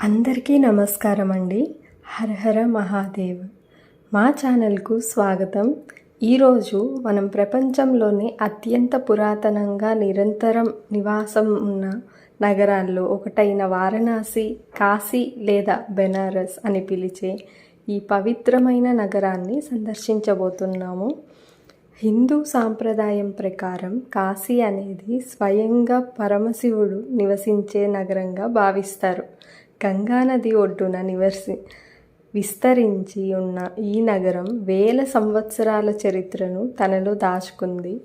అందరికీ నమస్కారం అండి. హర హర మహాదేవ్. మా ఛానల్కు స్వాగతం. ఈరోజు మనం ప్రపంచంలోని అత్యంత పురాతనంగా నిరంతరం నివాసం ఉన్న నగరాల్లో ఒకటైన వారణాసి, కాశీ లేదా బెనారస్ అని పిలిచే ఈ పవిత్రమైన నగరాన్ని సందర్శించబోతున్నాము. హిందూ సాంప్రదాయం ప్రకారం కాశీ అనేది స్వయంగా పరమశివుడు నివసించే నగరంగా భావిస్తారు. గంగానది ఒడ్డున విస్తరించి ఉన్న ఈ నగరం వేల సంవత్సరాల చరిత్రను తనలో దాచుకుంది.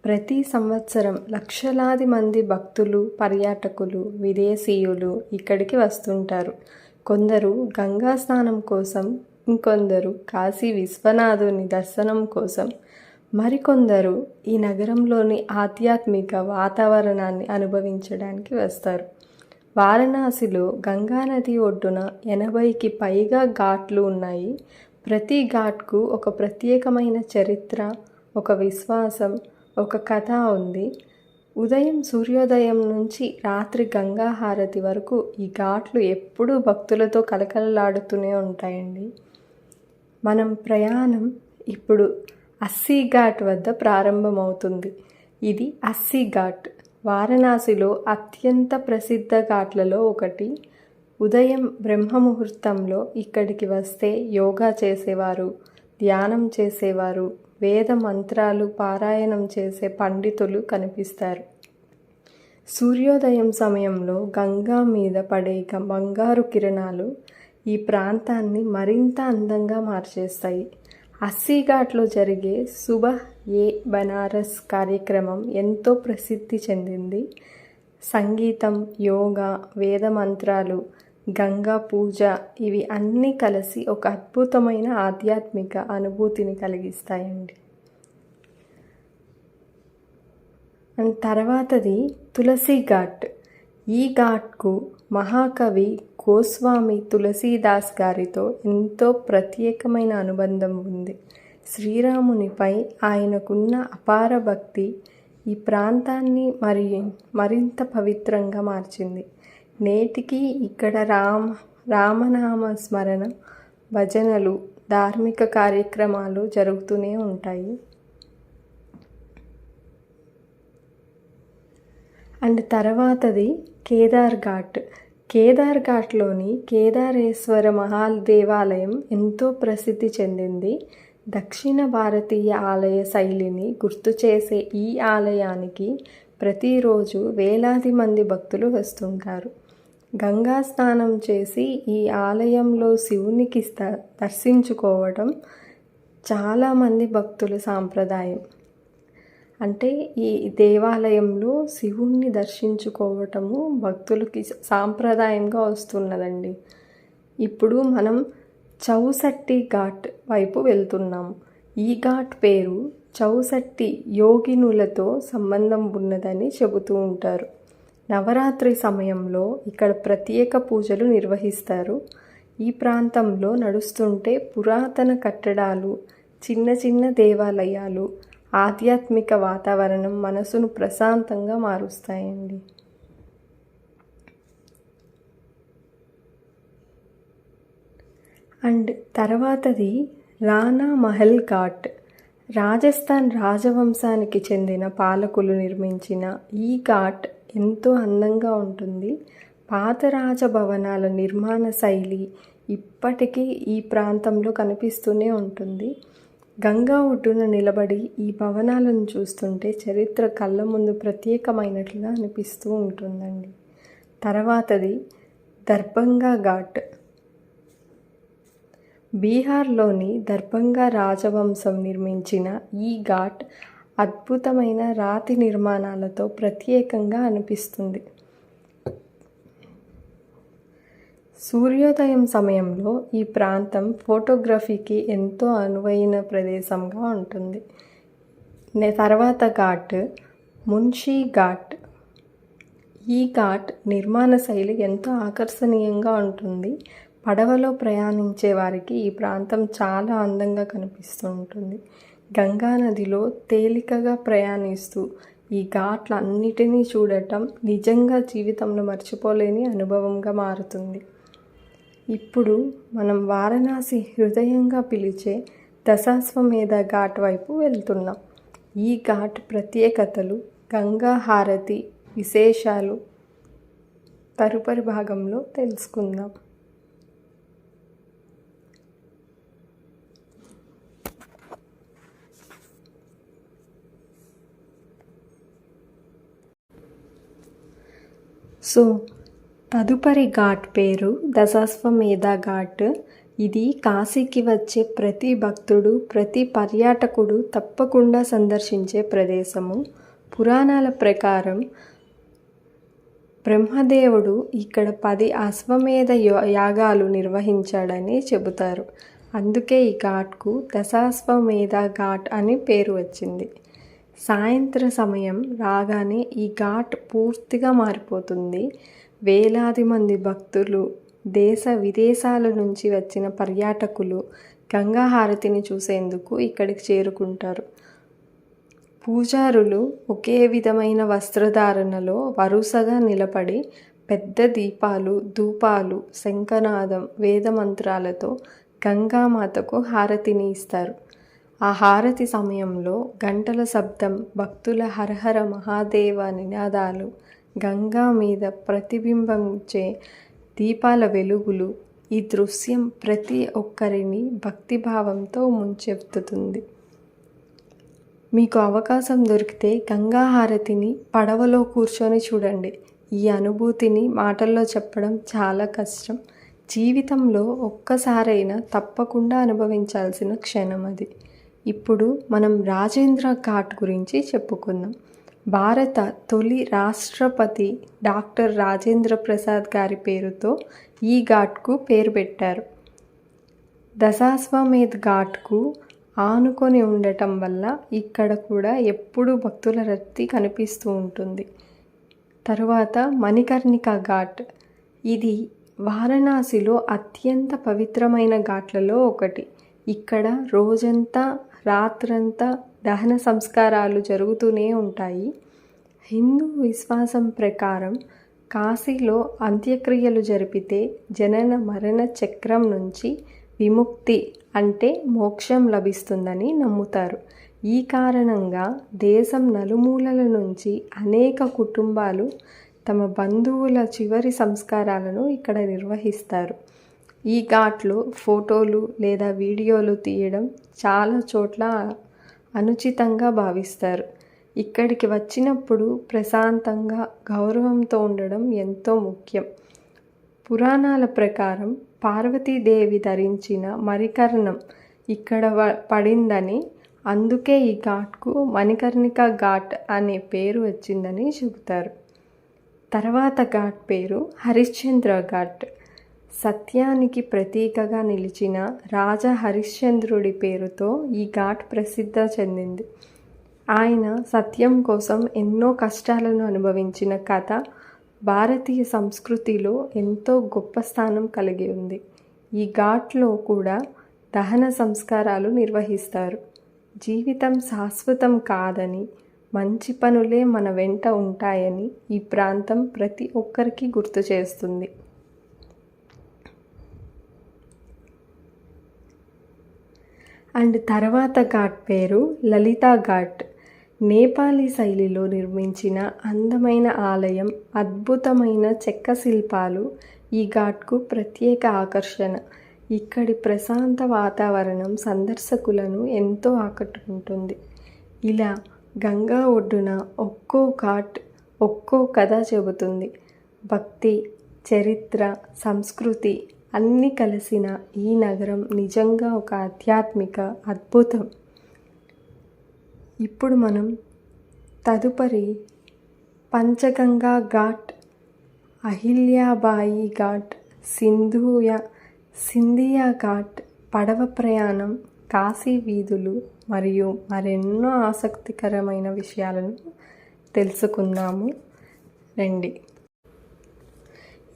ప్రతి సంవత్సరం లక్షలాది మంది భక్తులు, పర్యాటకులు, విదేశీయులు ఇక్కడికి వస్తుంటారు. కొందరు గంగా స్నానం కోసం, ఇంకొందరు కాశీ విశ్వనాథుని దర్శనం కోసం, మరికొందరు ఈ నగరంలోని ఆధ్యాత్మిక వాతావరణాన్ని అనుభవించడానికి వస్తారు. వారణాసిలో గంగానది ఒడ్డున 80కి పైగా ఘాట్లు ఉన్నాయి. ప్రతి ఘాట్కు ఒక ప్రత్యేకమైన చరిత్ర, ఒక విశ్వాసం, ఒక కథ ఉంది. ఉదయం సూర్యోదయం నుంచి రాత్రి గంగా హారతి వరకు ఈ ఘాట్లు ఎప్పుడూ భక్తులతో కలకలలాడుతూనే ఉంటాయండి. మనం ప్రయాణం ఇప్పుడు అస్సీ ఘాట్ వద్ద ప్రారంభమవుతుంది. ఇది అస్సీ ఘాట్ వారణాసిలో అత్యంత ప్రసిద్ధ ఘాట్లలో ఒకటి. ఉదయం బ్రహ్మముహూర్తంలో ఇక్కడికి వస్తే యోగా చేసేవారు, ధ్యానం చేసేవారు, వేద మంత్రాలు పారాయణం చేసే పండితులు కనిపిస్తారు. సూర్యోదయం సమయంలో గంగా మీద పడే బంగారు కిరణాలు ఈ ప్రాంతాన్ని మరింత అందంగా మార్చేస్తాయి. అస్సీ ఘాట్లో జరిగే సుబహ్ ఏ బనారస్ కార్యక్రమం ఎంతో ప్రసిద్ధి చెందింది. సంగీతం, యోగా, వేద మంత్రాలు, గంగా పూజ ఇవి అన్నీ కలిసి ఒక అద్భుతమైన ఆధ్యాత్మిక అనుభూతిని కలిగిస్తాయండి. అండ్ తర్వాతది తులసి ఘాట్. ఈ ఘాట్కు మహాకవి గోస్వామి తులసీదాస్ గారితో ఎంతో ప్రత్యేకమైన అనుబంధం ఉంది. శ్రీరామునిపై ఆయనకున్న అపార భక్తి ఈ ప్రాంతాన్ని మరింత పవిత్రంగా మార్చింది. నేటికి ఇక్కడ రామనామ స్మరణ, భజనలు, ధార్మిక కార్యక్రమాలు జరుగుతూనే ఉంటాయి. అండ్ తర్వాతది కేదార్ ఘాట్. కేదార్ ఘాట్లోని కేదారేశ్వర దేవాలయం ఎంతో ప్రసిద్ధి చెందింది. దక్షిణ భారతీయ ఆలయ శైలిని గుర్తు చేసే ఈ ఆలయానికి ప్రతిరోజు వేలాది మంది భక్తులు వస్తుంటారు. గంగా స్నానం చేసి ఈ ఆలయంలో శివునికి దర్శించుకోవడం చాలామంది భక్తుల సాంప్రదాయం. అంటే ఈ దేవాలయంలో శివుణ్ణి దర్శించుకోవటము భక్తులకి సాంప్రదాయంగా వస్తున్నదండి. ఇప్పుడు మనం చౌసట్టి ఘాట్ వైపు వెళ్తున్నాము. ఈ ఘాట్ పేరు చౌసట్టి యోగినులతో సంబంధం ఉన్నదని చెబుతూ ఉంటారు. నవరాత్రి సమయంలో ఇక్కడ ప్రత్యేక పూజలు నిర్వహిస్తారు. ఈ ప్రాంతంలో నడుస్తుంటే పురాతన కట్టడాలు, చిన్న చిన్న దేవాలయాలు, ఆధ్యాత్మిక వాతావరణం మనసును ప్రశాంతంగా మారుస్తాయండి. అండ్ తర్వాతది రాణా మహల్ ఘాట్. రాజస్థాన్ రాజవంశానికి చెందిన పాలకులు నిర్మించిన ఈ ఘాట్ ఎంతో అందంగా ఉంటుంది. పాత రాజభవనాల నిర్మాణ శైలి ఇప్పటికీ ఈ ప్రాంతంలో కనిపిస్తూనే ఉంటుంది. గంగా ఒడ్డున నిలబడి ఈ భవనాలను చూస్తుంటే చరిత్ర కళ్ళ ముందు ప్రత్యేకమైనట్లుగా అనిపిస్తూ ఉంటుందండి. తర్వాతది దర్భంగా ఘాట్. బీహార్లోని దర్భంగా రాజవంశం నిర్మించిన ఈ ఘాట్ అద్భుతమైన రాతి నిర్మాణాలతో ప్రత్యేకంగా అనిపిస్తుంది. సూర్యోదయం సమయంలో ఈ ప్రాంతం ఫోటోగ్రఫీకి ఎంతో అనువైన ప్రదేశంగా ఉంటుంది. తర్వాత ఘాట్ మున్షీ ఘాట్. ఈ ఘాట్ నిర్మాణ శైలి ఎంతో ఆకర్షణీయంగా ఉంటుంది. పడవలో ప్రయాణించే వారికి ఈ ప్రాంతం చాలా అందంగా కనిపిస్తూ ఉంటుంది. గంగా నదిలో తేలికగా ప్రయాణిస్తూ ఈ ఘాట్లన్నిటినీ చూడటం నిజంగా జీవితంలో మర్చిపోలేని అనుభవంగా మారుతుంది. ఇప్పుడు మనం వారణాసి హృదయంగా పిలిచే దశాశ్వమేధ ఘాట్ వైపు వెళ్తున్నాం. ఈ ఘాట్ ప్రత్యేకతలు, గంగా హారతి విశేషాలు తదుపరి భాగంలో తెలుసుకుందాం. సో తదుపరి ఘాట్ పేరు దశాశ్వమేధ ఘాట్. ఇది కాశీకి వచ్చే ప్రతి భక్తుడు, ప్రతి పర్యాటకుడు తప్పకుండా సందర్శించే ప్రదేశము. పురాణాల ప్రకారం బ్రహ్మదేవుడు ఇక్కడ 10 అశ్వమేధ యాగాలు నిర్వహించాడని చెబుతారు. అందుకే ఈ ఘాట్కు దశాశ్వమేధ ఘాట్ అని పేరు వచ్చింది. సాయంత్ర సమయం రాగానే ఈ ఘాట్ పూర్తిగా మారిపోతుంది. వేలాది మంది భక్తులు, దేశ విదేశాల నుంచి వచ్చిన పర్యాటకులు గంగా హారతిని చూసేందుకు ఇక్కడికి చేరుకుంటారు. పూజారులు ఒకే విధమైన వస్త్రధారణలో వరుసగా నిలబడి పెద్ద దీపాలు, ధూపాలు, శంఖనాదం, వేదమంత్రాలతో గంగామాతకు హారతిని ఇస్తారు. ఆ హారతి సమయంలో గంటల శబ్దం, భక్తుల హరహర మహాదేవ నినాదాలు, గంగా మీద ప్రతిబింబించే దీపాల వెలుగులు, ఈ దృశ్యం ప్రతి ఒక్కరిని భక్తిభావంతో ముంచెత్తుతుంది. మీకు అవకాశం దొరికితే గంగా హారతిని పడవలో కూర్చొని చూడండి. ఈ అనుభూతిని మాటల్లో చెప్పడం చాలా కష్టం. జీవితంలో ఒక్కసారైనా తప్పకుండా అనుభవించాల్సిన క్షణం అది. ఇప్పుడు మనం రాజేంద్ర ఘాట్ గురించి చెప్పుకుందాం. భారత తొలి రాష్ట్రపతి డాక్టర్ రాజేంద్ర ప్రసాద్ గారి పేరుతో ఈ ఘాట్కు పేరు పెట్టారు. దశాశ్వమేధ్ ఘాట్కు ఆనుకొని ఉండటం వల్ల ఇక్కడ కూడా ఎప్పుడూ భక్తుల రద్దీ కనిపిస్తూ ఉంటుంది. తరువాత మణికర్ణిక ఘాట్. ఇది వారణాసిలో అత్యంత పవిత్రమైన ఘాట్లలో ఒకటి. ఇక్కడ రోజంతా రాత్రంతా దహన సంస్కారాలు జరుగుతూనే ఉంటాయి. హిందూ విశ్వాసం ప్రకారం కాశీలో అంత్యక్రియలు జరిపితే జనన మరణ చక్రం నుంచి విముక్తి అంటే మోక్షం లభిస్తుందని నమ్ముతారు. ఈ కారణంగా దేశం నలుమూలల నుంచి అనేక కుటుంబాలు తమ బంధువుల చివరి సంస్కారాలను ఇక్కడ నిర్వహిస్తారు. ఈ ఘాట్లో ఫోటోలు లేదా వీడియోలు తీయడం చాలా చోట్ల అనుచితంగా భావిస్తారు. ఇక్కడికి వచ్చినప్పుడు ప్రశాంతంగా, గౌరవంతో ఉండడం ఎంతో ముఖ్యం. పురాణాల ప్రకారం పార్వతీదేవి ధరించిన మణికర్ణం ఇక్కడ పడిందని, అందుకే ఈ ఘాట్కు మణికర్ణిక ఘాట్ అనే పేరు వచ్చిందని చెబుతారు. తర్వాత ఘాట్ పేరు హరిశ్చంద్ర ఘాట్. సత్యానికి ప్రతీకగా నిలిచిన రాజా హరిశ్చంద్రుడి పేరుతో ఈ ఘాట్ ప్రసిద్ధి చెందింది. ఆయన సత్యం కోసం ఎన్నో కష్టాలను అనుభవించిన కథ భారతీయ సంస్కృతిలో ఎంతో గొప్ప స్థానం కలిగి ఉంది. ఈ ఘాట్లో కూడా దహన సంస్కారాలు నిర్వహిస్తారు. జీవితం శాశ్వతం కాదని, మంచి పనులే మన వెంట ఉంటాయని ఈ ప్రాంతం ప్రతి ఒక్కరికి గుర్తు చేస్తుంది. అండ్ తర్వాత ఘాట్ పేరు లలితా ఘాట్. నేపాలీ శైలిలో నిర్మించిన అందమైన ఆలయం, అద్భుతమైన చెక్క శిల్పాలు ఈ ఘాట్కు ప్రత్యేక ఆకర్షణ. ఇక్కడి ప్రశాంత వాతావరణం సందర్శకులను ఎంతో ఆకట్టుకుంటుంది. ఇలా గంగా ఒడ్డున ఒక్కో ఘాట్ ఒక్కో కథ చెబుతుంది. భక్తి, చరిత్ర, సంస్కృతి అన్నీ కలిసిన ఈ నగరం నిజంగా ఒక ఆధ్యాత్మిక అద్భుతం. ఇప్పుడు మనం తదుపరి పంచగంగా ఘాట్, అహిల్యాబాయి ఘాట్, సింధియా ఘాట్, పడవ ప్రయాణం, కాశీ వీధులు మరియు మరెన్నో ఆసక్తికరమైన విషయాలను తెలుసుకుందాము రండి.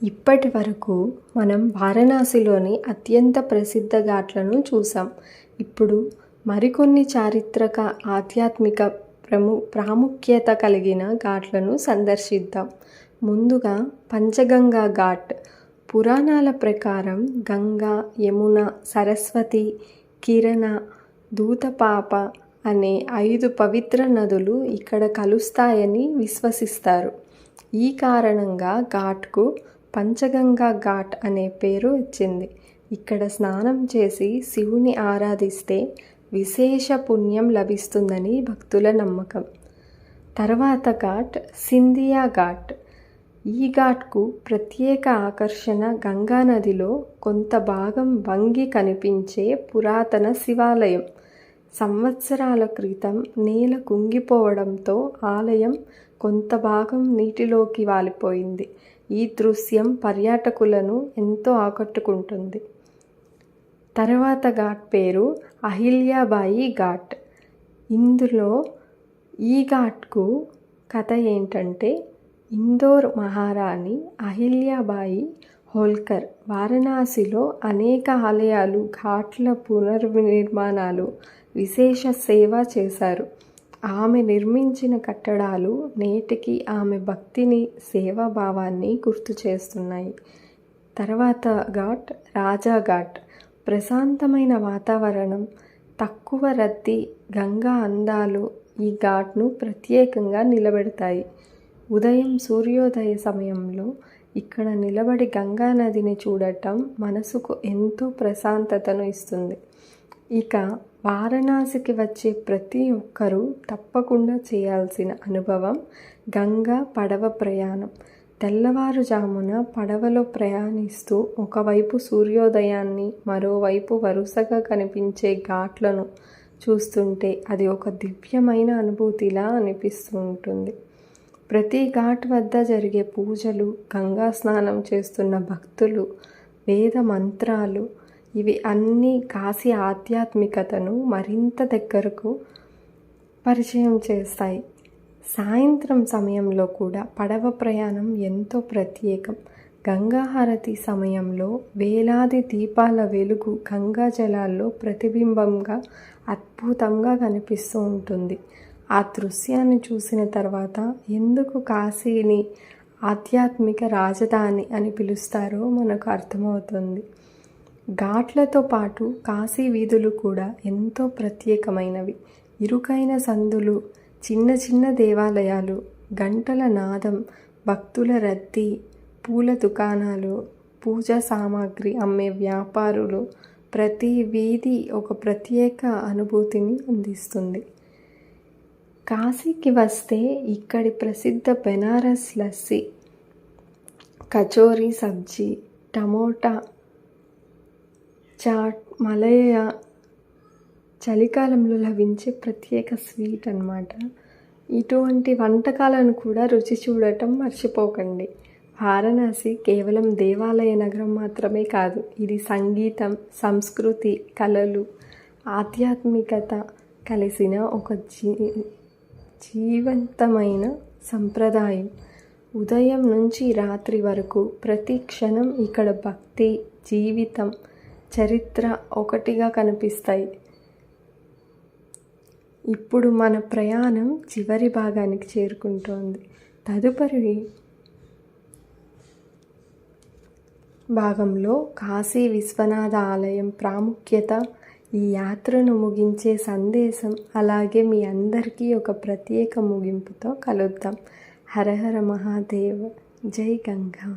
ఇప్పటి వరకు మనం వారణాసిలోని అత్యంత ప్రసిద్ధ ఘాట్లను చూసాం. ఇప్పుడు మరికొన్ని చారిత్రక, ఆధ్యాత్మిక ప్రాముఖ్యత కలిగిన ఘాట్లను సందర్శిద్దాం. ముందుగా పంచగంగా ఘాట్. పురాణాల ప్రకారం గంగా, యమున, సరస్వతి, కిరణ, దూతపాప అనే 5 పవిత్ర నదులు ఇక్కడ కలుస్తాయని విశ్వసిస్తారు. ఈ కారణంగా ఘాట్కు పంచగంగా ఘాట్ అనే పేరు వచ్చింది. ఇక్కడ స్నానం చేసి శివుని ఆరాధిస్తే విశేష పుణ్యం లభిస్తుందని భక్తుల నమ్మకం. తర్వాత ఘాట్ సింధియా ఘాట్. ఈ ఘాట్కు ప్రత్యేక ఆకర్షణ గంగా నదిలో కొంత భాగం వంగి కనిపించే పురాతన శివాలయం. సంవత్సరాల క్రితం నేల కుంగిపోవడంతో ఆలయం కొంత భాగం నీటిలోకి వాలిపోయింది. ఈ దృశ్యం పర్యాటకులను ఎంతో ఆకట్టుకుంటుంది. తర్వాత ఘాట్ పేరు అహిల్యాబాయి ఘాట్. ఈ ఘాట్కు కథ ఏంటంటే, ఇందోర్ మహారాణి అహిల్యాబాయి హోల్కర్ వారణాసిలో అనేక ఆలయాలు, ఘాట్ల పునర్నిర్మాణాలు, విశేష సేవ చేశారు. ఆమె నిర్మించిన కట్టడాలు నేటికి ఆమె భక్తిని, సేవాభావాన్ని గుర్తు చేస్తున్నాయి. తర్వాత ఘాట్ రాజా ఘాట్. ప్రశాంతమైన వాతావరణం, తక్కువ రద్దీ, గంగా అందాలు ఈ ఘాట్ను ప్రత్యేకంగా నిలబెడతాయి. ఉదయం సూర్యోదయ సమయంలో ఇక్కడ నిలబడి గంగా నదిని చూడటం మనసుకు ఎంతో ప్రశాంతతను ఇస్తుంది. ఇక వారణాసికి వచ్చే ప్రతి ఒక్కరూ తప్పకుండా చేయాల్సిన అనుభవం గంగా పడవ ప్రయాణం. తెల్లవారుజామున పడవలో ప్రయాణిస్తూ ఒకవైపు సూర్యోదయాన్ని, మరోవైపు వరుసగా కనిపించే ఘాట్లను చూస్తుంటే అది ఒక దివ్యమైన అనుభూతిలా అనిపిస్తూ ఉంటుంది. ప్రతి ఘాట్ వద్ద జరిగే పూజలు, గంగా స్నానం చేస్తున్న భక్తులు, వేద మంత్రాలు ఇవి అన్నీ కాశీ ఆధ్యాత్మికతను మరింత దగ్గరకు పరిచయం చేస్తాయి. సాయంత్రం సమయంలో కూడా పడవ ప్రయాణం ఎంతో ప్రత్యేకం. గంగాహారతి సమయంలో వేలాది దీపాల వెలుగు గంగా జలాల్లో ప్రతిబింబంగా అద్భుతంగా కనిపిస్తూ ఉంటుంది. ఆ దృశ్యాన్ని చూసిన తర్వాత ఎందుకు కాశీని ఆధ్యాత్మిక రాజధాని అని పిలుస్తారో మనకు అర్థమవుతుంది. ఘాట్లతో పాటు కాశీ వీధులు కూడా ఎంతో ప్రత్యేకమైనవి. ఇరుకైన సందులు, చిన్న చిన్న దేవాలయాలు, గంటల నాదం, భక్తుల రద్దీ, పూల దుకాణాలు, పూజా సామాగ్రి అమ్మే వ్యాపారులు, ప్రతి వీధి ఒక ప్రత్యేక అనుభూతిని అందిస్తుంది. కాశీకి వస్తే ఇక్కడి ప్రసిద్ధ బెనారస్ లస్సీ, కచోరీ సబ్జీ, టమోటా చాట్, మలయ చలికాలంలో లభించే ప్రత్యేక స్వీట్ అన్నమాట. ఇటువంటి వంటకాలను కూడా రుచి చూడటం మర్చిపోకండి. వారణాసి కేవలం దేవాలయ నగరం మాత్రమే కాదు, ఇది సంగీతం, సంస్కృతి, కళలు, ఆధ్యాత్మికత కలిసిన ఒక జీవంతమైన సంప్రదాయం. ఉదయం నుంచి రాత్రి వరకు ప్రతి క్షణం ఇక్కడ భక్తి, జీవితం, చరిత్ర ఒకటిగా కనిపిస్తాయి. ఇప్పుడు మన ప్రయాణం చివరి భాగానికి చేరుకుంటోంది. తదుపరి భాగంలో కాశీ విశ్వనాథ ఆలయం ప్రాముఖ్యత, ఈ యాత్రను ముగించే సందేశం, అలాగే మీ అందరికీ ఒక ప్రత్యేక ముగింపుతో కలుద్దాం. హర హర మహాదేవ్. జై గంగా.